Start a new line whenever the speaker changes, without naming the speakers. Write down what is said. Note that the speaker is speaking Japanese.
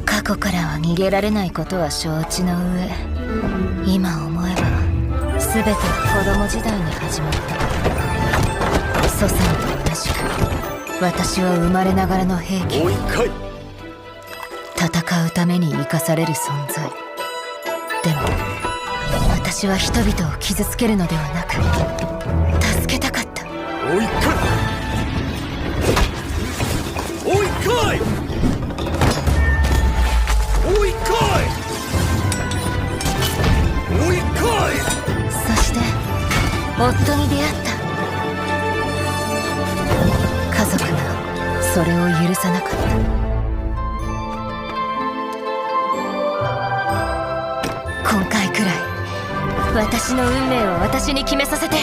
過去からは逃げられないことは承知の上、今思えば全ては子供時代に始まった。祖先と同じく私は生まれながらの兵器、
もう一回。
戦うために生かされる存在。でも私は人々を傷つけるのではなく助けたかった。
もう一回。もう一回。もう一回。もう一回。
そして夫に出会った。家族がそれを許さなかった。今回くらい私の運命を私に決めさせて。